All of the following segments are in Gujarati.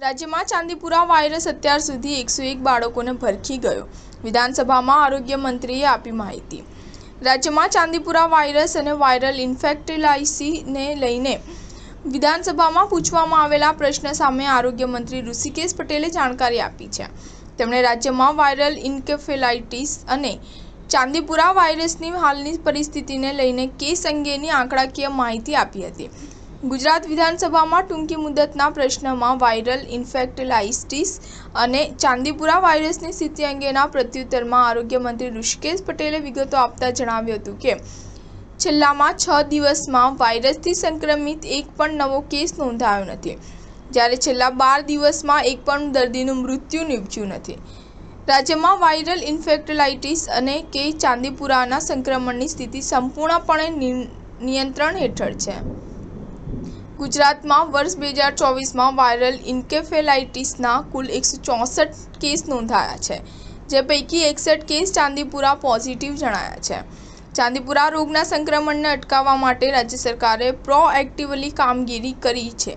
રાજ્યમાં ચાંદીપુરા વાયરસ અત્યાર સુધી 101 બાળકોને ભરખી ગયો। વિધાનસભામાં આરોગ્ય મંત્રીએ આપી માહિતી। રાજ્યમાં ચાંદીપુરા વાયરસ અને વાયરલ ઇન્ફેક્ટિલાઇટિસને લઈને વિધાનસભામાં પૂછવામાં આવેલા પ્રશ્ન સામે આરોગ્ય મંત્રી ઋષિકેશ પટેલે જાણકારી આપી છે। તેમણે રાજ્યમાં વાયરલ ઇન્કેફેલાઇટિસ અને ચાંદીપુરા વાયરસની હાલની પરિસ્થિતિને લઈને કેસ અંગેની આંકડાકીય માહિતી આપી હતી। ગુજરાત વિધાનસભામાં ટૂંકી મુદતના પ્રશ્નમાં વાયરલ ઇન્ફેક્ટિલાઇટિસ અને ચાંદીપુરા વાયરસની સ્થિતિ અંગેના પ્રત્યુત્તરમાં આરોગ્ય મંત્રી ઋષિકેશ પટેલે વિગતો આપતા જણાવ્યું હતું કે છેલ્લામાં 6 દિવસમાં વાયરસથી સંક્રમિત એક પણ નવો કેસ નોંધાયો નથી, જ્યારે છેલ્લા 12 દિવસમાં એક પણ દર્દીનું મૃત્યુ નીપજ્યું નથી। રાજ્યમાં વાયરલ ઇન્ફેક્ટિલાઇટિસ અને કે ચાંદીપુરાના સંક્રમણની સ્થિતિ સંપૂર્ણપણે નિયંત્રણ હેઠળ છે। ગુજરાતમાં વર્ષ 2024માં વાયરલ ઇન્કેફેલાઇટિસના કુલ 164 કેસ નોંધાયા છે, જે પૈકી 61 કેસ ચાંદીપુરા પોઝિટિવ જણાયા છે। ચાંદીપુરા રોગના સંક્રમણને અટકાવવા માટે રાજ્ય સરકારે પ્રોએક્ટિવલી કામગીરી કરી છે।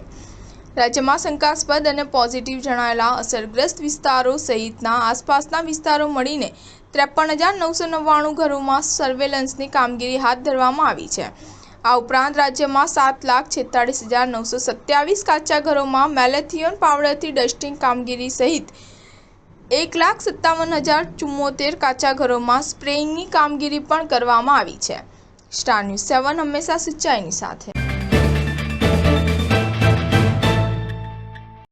રાજ્યમાં શંકાસ્પદ અને પોઝિટિવ જણાયેલા અસરગ્રસ્ત વિસ્તારો સહિતના આસપાસના વિસ્તારો મળીને 53,999 ઘરોમાં સર્વેલન્સની કામગીરી હાથ ધરવામાં આવી છે। આ ઉપરાંત રાજ્યમાં 7,46,927 કાચા ઘરોમાં મેલેથિયોન પાવડરથી ડસ્ટિંગ કામગીરી સહિત 1,57,074 કાચા ઘરોમાં સ્પ્રેઇંગની કામગીરી પણ કરવામાં આવી છે। સ્ટાર ન્યૂઝ 7 હંમેશા સચ્ચાઈની સાથે।